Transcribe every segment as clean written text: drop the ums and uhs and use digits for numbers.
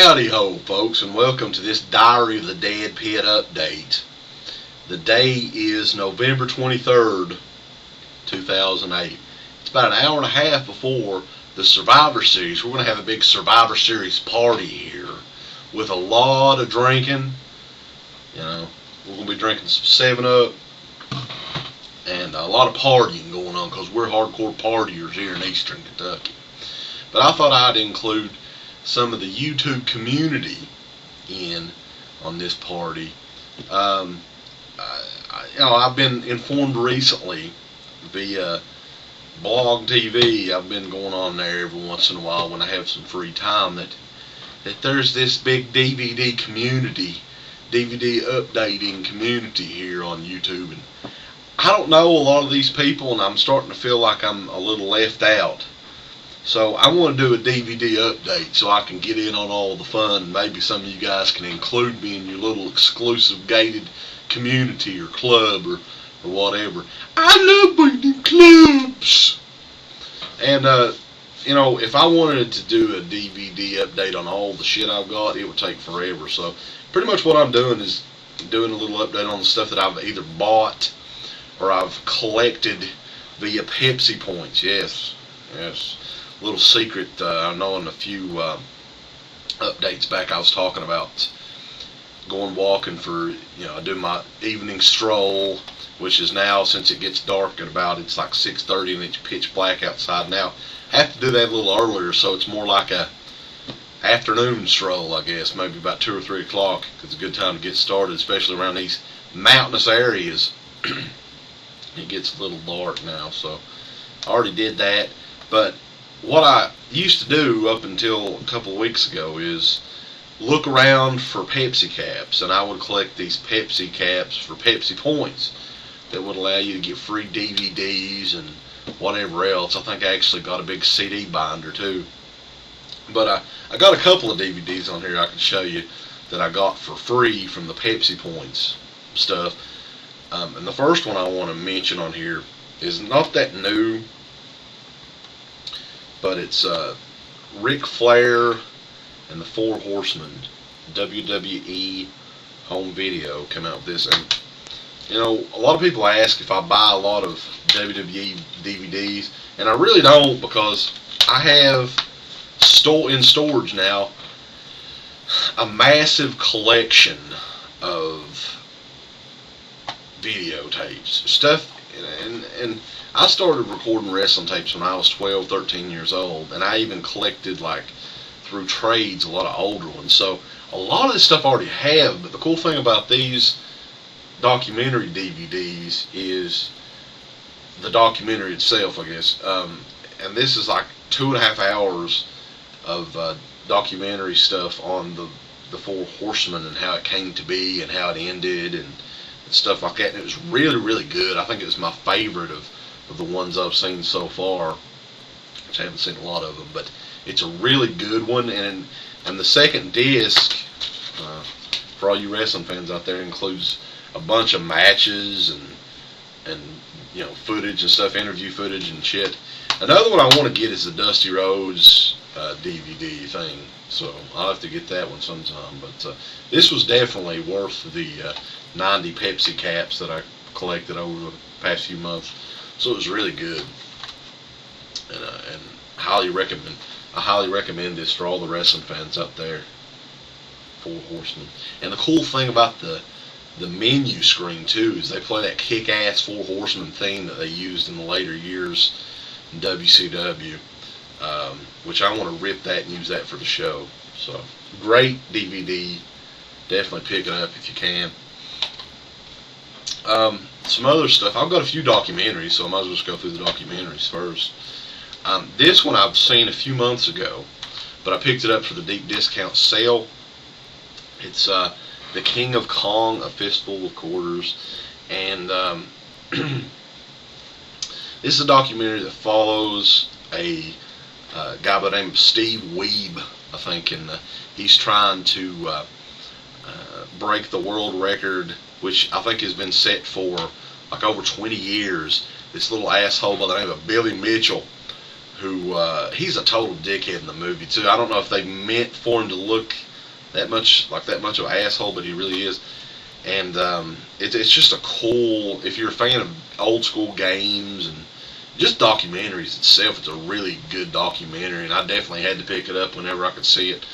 Howdy ho, folks, and welcome to this Diary of the Deadpit update. The day is November 23rd, 2008. It's about an hour and a half before the Survivor Series. We're going to have a big Survivor Series party here with a lot of drinking. You know, we're going to be drinking some 7-Up and a lot of partying going on because we're hardcore partiers here in Eastern Kentucky. But I thought I'd include some of the YouTube community on this party. I've been informed recently via Blog TV. I've been going on there every once in a while when I have some free time that there's this big DVD community, DVD updating community here on YouTube, and I don't know a lot of these people, and I'm starting to feel like I'm a little left out. So I want to do a DVD update so I can get in on all the fun, and maybe some of you guys can include me in your little exclusive gated community or club or whatever. I love being in clubs. And if I wanted to do a DVD update on all the shit I've got, it would take forever. So pretty much what I'm doing is doing a little update on the stuff that I've either bought or I've collected via Pepsi points. Yes. Little secret, I know in a few updates back I was talking about going walking for, I do my evening stroll, which is now, since it gets dark at it's like 6:30 and it's pitch black outside now, I have to do that a little earlier, so it's more like a afternoon stroll, I guess, maybe about 2 or 3 o'clock. It's a good time to get started, especially around these mountainous areas. It gets a little dark now, so I already did that. But what I used to do up until a couple of weeks ago is look around for Pepsi caps, and I would collect these Pepsi caps for Pepsi points that would allow you to get free DVDs and whatever else. I think I actually got a big CD binder too. But I got a couple of DVDs on here I can show you that I got for free from the Pepsi points stuff. And the first one I want to mention on here is not that new, but it's Ric Flair and the Four Horsemen WWE home video came out with this. And a lot of people ask if I buy a lot of WWE DVDs, and I really don't, because I have in storage now a massive collection of videotapes, stuff, and I started recording wrestling tapes when I was 12, 13 years old, and I even collected, like, through trades, a lot of older ones. So a lot of this stuff I already have, but the cool thing about these documentary DVDs is the documentary itself, I guess. And this is like 2.5 hours of documentary stuff on the Four Horsemen and how it came to be and how it ended and stuff like that. And it was really, really good. I think it was my favorite of the ones I've seen so far, which I haven't seen a lot of them, but it's a really good one. And the second disc, for all you wrestling fans out there, includes a bunch of matches and footage and stuff, interview footage and shit. Another one I want to get is the Dusty Rhodes DVD thing, so I'll have to get that one sometime. But this was definitely worth the 90 Pepsi caps that I collected over the past few months. So it was really good, and I highly recommend this for all the wrestling fans out there. Four Horsemen. And the cool thing about the menu screen too is they play that kick-ass Four Horsemen theme that they used in the later years in WCW, which I want to rip that and use that for the show. So great DVD. Definitely pick it up if you can. Some other stuff. I've got a few documentaries, so I might as well just go through the documentaries first. This one I've seen a few months ago, but I picked it up for the deep discount sale. It's The King of Kong, A Fistful of Quarters. And this is a documentary that follows a guy by the name of Steve Weeb, I think, and he's trying to break the world record, which I think has been set for like over 20 years. This little asshole by the name of Billy Mitchell, who he's a total dickhead in the movie too. I don't know if they meant for him to look that much of an asshole, but he really is. And it's just a cool. If you're a fan of old school games and just documentaries itself, it's a really good documentary, and I definitely had to pick it up whenever I could see it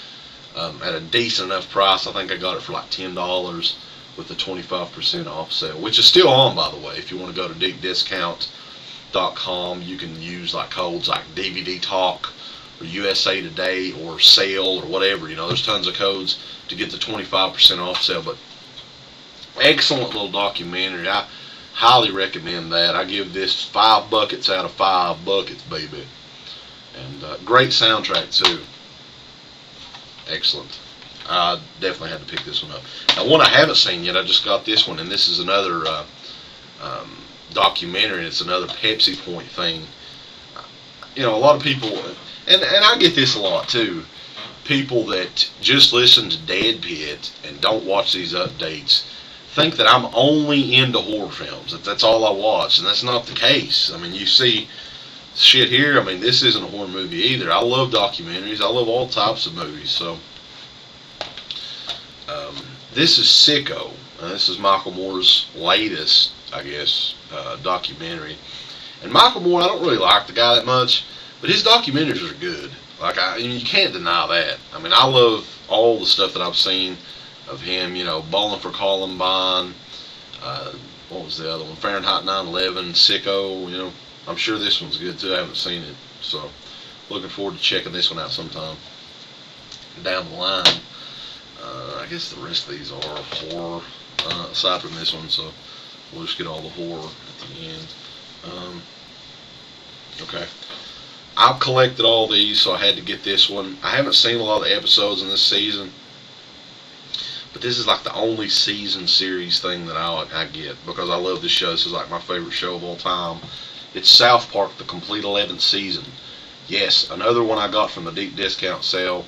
at a decent enough price. I think I got it for like $10 with the 25% off sale, which is still on, by the way. If you want to go to deepdiscount.com, you can use like codes like DVD Talk or USA Today or sale or whatever. You know, there's tons of codes to get the 25% off sale. But excellent little documentary. I highly recommend that. I give this 5 buckets out of 5 buckets, baby. And great soundtrack too. Excellent. I definitely had to pick this one up. Now, one I haven't seen yet, I just got this one, and this is another documentary, and it's another Pepsi Point thing. You know, a lot of people, and I get this a lot too, people that just listen to Deadpit and don't watch these updates think that I'm only into horror films, that that's all I watch, and that's not the case. I mean, you see shit here, I mean, this isn't a horror movie either. I love documentaries. I love all types of movies, so... this is Sicko. This is Michael Moore's latest, I guess, documentary. And Michael Moore, I don't really like the guy that much, but his documentaries are good. Like, you can't deny that. I mean, I love all the stuff that I've seen of him, you know, Bowling for Columbine, what was the other one, Fahrenheit 9/11, Sicko, you know. I'm sure this one's good too. I haven't seen it, so looking forward to checking this one out sometime down the line. I guess the rest of these are horror, aside from this one, so we'll just get all the horror at the end. Okay. I've collected all these, so I had to get this one. I haven't seen a lot of the episodes in this season, but this is like the only season series thing that I get, because I love this show. This is like my favorite show of all time. It's South Park, the complete 11th season. Yes, another one I got from the deep discount sale.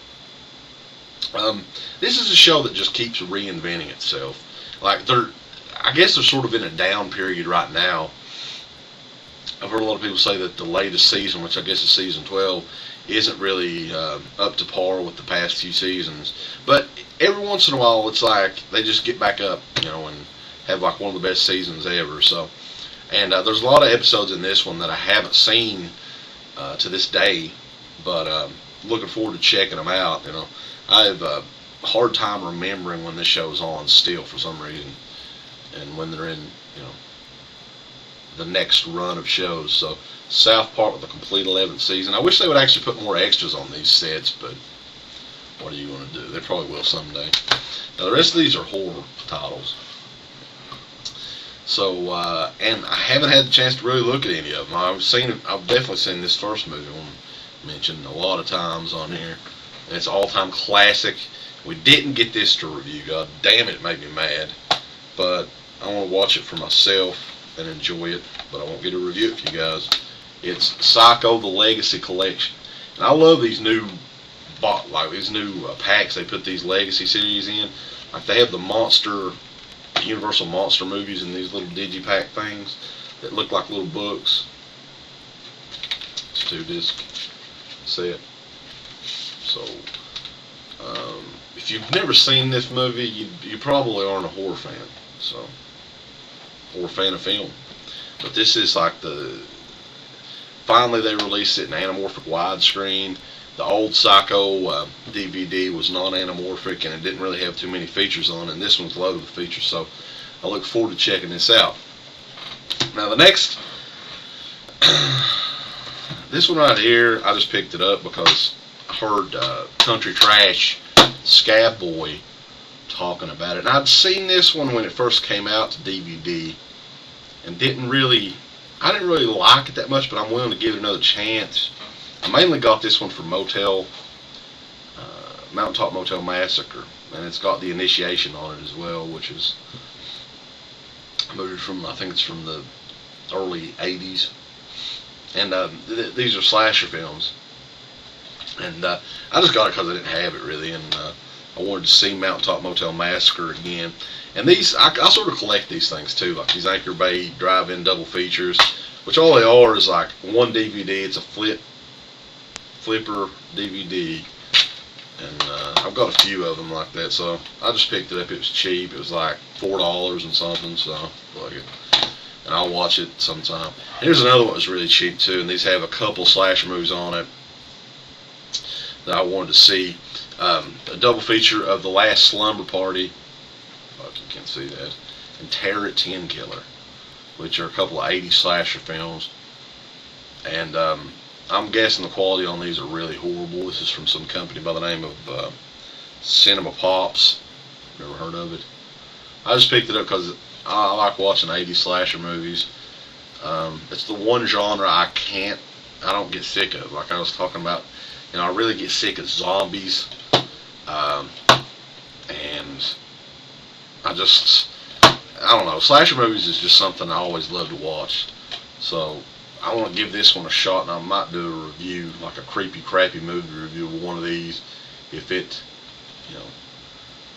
This is a show that just keeps reinventing itself. Like, I guess they're sort of in a down period right now. I've heard a lot of people say that the latest season, which I guess is season 12, isn't really up to par with the past few seasons. But every once in a while, it's like they just get back up, you know, and have like one of the best seasons ever. So, and there's a lot of episodes in this one that I haven't seen to this day, but looking forward to checking them out. You know, I have a hard time remembering when this show's on still for some reason, and when they're in, you know, the next run of shows. So South Park with the complete 11th season. I wish they would actually put more extras on these sets, but what are you going to do? They probably will someday. Now the rest of these are horror titles. So and I haven't had the chance to really look at any of them. I've definitely seen this first movie one mentioned a lot of times on here. And it's an all-time classic. We didn't get this to review. God damn it, it made me mad. But I want to watch it for myself and enjoy it, but I won't get a review it for you guys. It's Psycho: The Legacy Collection, and I love these new packs they put these Legacy series in. Like, they have the Universal Monster movies in these little digipack things that look like little books. It's a 2-disc set. So if you've never seen this movie, you probably aren't a horror fan. So, or a fan of film. But this is like finally they released it in anamorphic widescreen. The old Psycho DVD was non-anamorphic, and it didn't really have too many features on it, and this one's loaded with features, so I look forward to checking this out. Now the next, this one right here, I just picked it up because I heard Country Trash Scab Boy talking about it, and I'd seen this one when it first came out to DVD, and I didn't really like it that much, but I'm willing to give it another chance. I mainly got this one from Mountaintop Motel Massacre, and it's got the Initiation on it as well, which is a movie from, I think it's from the early 80s, and these are slasher films, and I just got it because I didn't have it really, and I wanted to see Mountaintop Motel Massacre again. And these, I sort of collect these things too, like these Anchor Bay drive-in double features, which all they are is like one DVD. It's a flipper DVD, and I've got a few of them like that, so I just picked it up. It was cheap. It was like $4 and something, so fuck it. And I'll watch it sometime. Here's another one that's really cheap too, and these have a couple slasher movies on it that I wanted to see. A double feature of The Last Slumber Party. Fuck, you can't see that. And Terror at 10 Killer, which are a couple of 80s slasher films. And I'm guessing the quality on these are really horrible. This is from some company by the name of Cinema Pops. Never heard of it. I just picked it up because I like watching 80s slasher movies. It's the one genre I don't get sick of. Like I was talking about, I really get sick of zombies. And I don't know. Slasher movies is just something I always love to watch. So I want to give this one a shot, and I might do a review, like a creepy, crappy movie review of one of these, if it,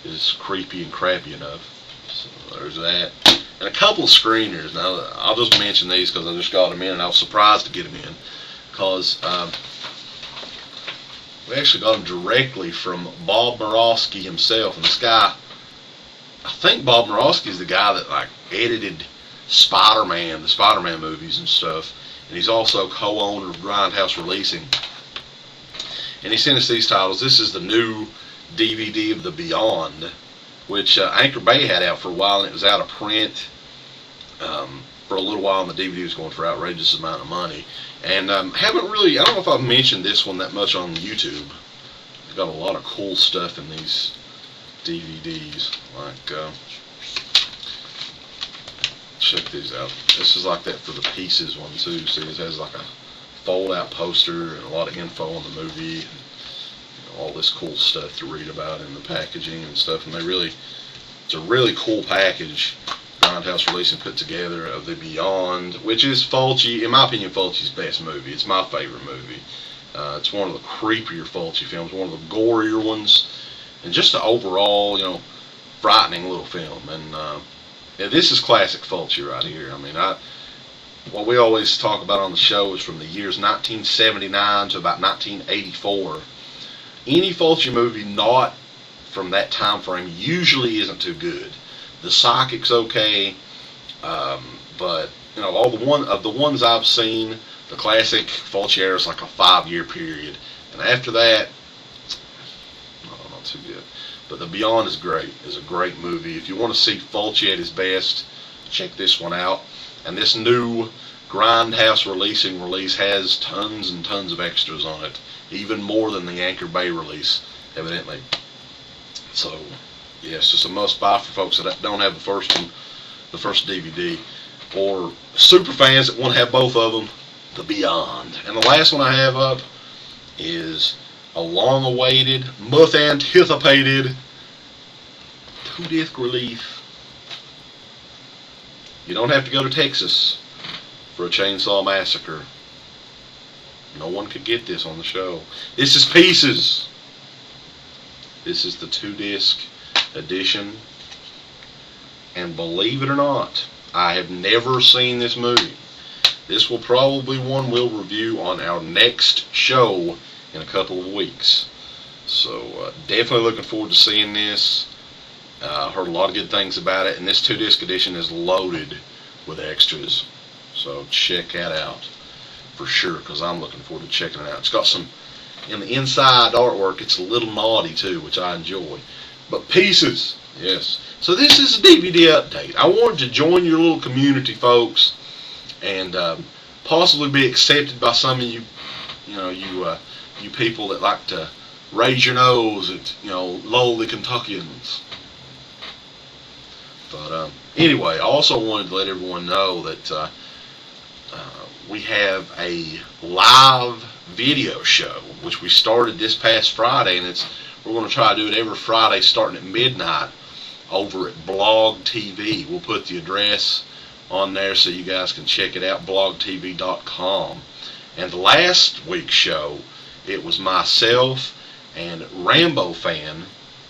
is creepy and crappy enough. So there's that. And a couple of screeners. Now, I'll just mention these because I just got them in, and I was surprised to get them in. Because we actually got them directly from Bob Murawski himself. And this guy, I think Bob Murawski is the guy that, like, edited Spider-Man, the Spider-Man movies and stuff. And he's also co-owner of Grindhouse Releasing. And he sent us these titles. This is the new DVD of The Beyond, which Anchor Bay had out for a while, and it was out of print for a little while, and the DVD was going for outrageous amount of money. And I don't know if I've mentioned this one that much on YouTube. They've got a lot of cool stuff in these DVDs. Like, check these out. This is like that for the Pieces one too. See, it has like a fold-out poster and a lot of info on the movie, and all this cool stuff to read about in the packaging and stuff. And it's a really cool package. Grindhouse Releasing put together of The Beyond, which is Fulci, in my opinion, Fulci's best movie. It's my favorite movie. It's one of the creepier Fulci films, one of the gorier ones, and just an overall, frightening little film. And this is classic Fulci right here. I mean, what we always talk about on the show is from the years 1979 to about 1984. Any Fulci movie not from that time frame usually isn't too good. The Psychic's okay, but all the ones I've seen, the classic Fulci era is like a 5-year period, and after that, not too good. But The Beyond is great. It's a great movie. If you want to see Fulci at his best, check this one out. And this new Grindhouse release has tons and tons of extras on it, even more than the Anchor Bay release, evidently. So, yeah, it's just a must-buy for folks that don't have the first DVD, or super fans that want to have both of them. The Beyond. And the last one I have up is a long-awaited, much-anticipated 2-disc release. You don't have to go to Texas for a Chainsaw Massacre. No one could get this on the show. This is Pieces. This is the 2-disc edition. And believe it or not, I have never seen this movie. This will probably one we'll review on our next show in a couple of weeks. So definitely looking forward to seeing this. Heard a lot of good things about it, and this 2-disc edition is loaded with extras. So check that out for sure, because I'm looking forward to checking it out. It's got some, in the inside artwork, it's a little naughty too, which I enjoy. But Pieces, yes. So this is a DVD update. I wanted to join your little community, folks, and possibly be accepted by some of you, you people that like to raise your nose at, lowly Kentuckians. But anyway, I also wanted to let everyone know that we have a live video show, which we started this past Friday, and we're going to try to do it every Friday starting at midnight over at Blog TV. We'll put the address on there so you guys can check it out, blogtv.com. And last week's show, it was myself and Rambo Fan,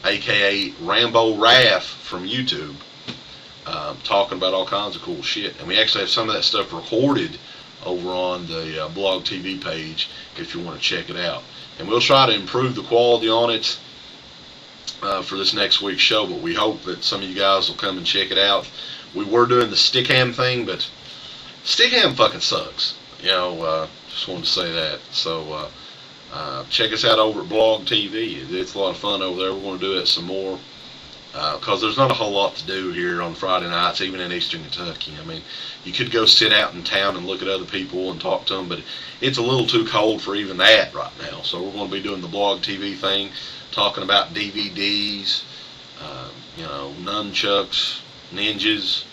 aka Rambo Wrath from YouTube, talking about all kinds of cool shit. And we actually have some of that stuff recorded over on the Blog TV page if you want to check it out. and we'll try to improve the quality on it for this next week's show. But we hope that some of you guys will come and check it out. We were doing the stick ham thing, but stick ham fucking sucks. Just wanted to say that. So check us out over at Blog TV. It's a lot of fun over there. We're going to do it some more. Because there's not a whole lot to do here on Friday nights, even in Eastern Kentucky. I mean, you could go sit out in town and look at other people and talk to them, but it's a little too cold for even that right now. So we're going to be doing the Blog TV thing, talking about DVDs, nunchucks, ninjas,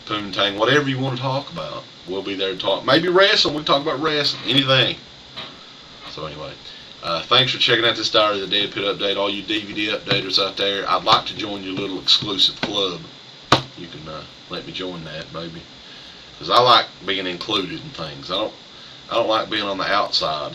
poontang, whatever you want to talk about. We'll be there to talk. Maybe wrestling. We can talk about wrestling. Anything. So anyway. Thanks for checking out this Diary of the Deadpit update. All you DVD updaters out there, I'd like to join your little exclusive club. You can let me join that, maybe, because I like being included in things. I don't like being on the outside,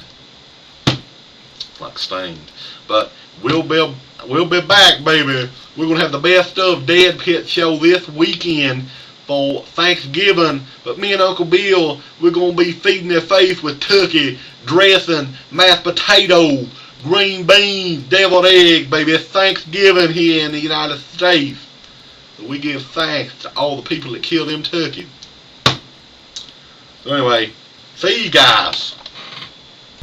like Stained. But we'll be back, baby. We're gonna have the best of Deadpit show this weekend for Thanksgiving, but me and Uncle Bill, we're going to be feeding their face with turkey, dressing, mashed potato, green beans, deviled egg, baby. It's Thanksgiving here in the United States. So we give thanks to all the people that killed them turkeys. So anyway, see you guys.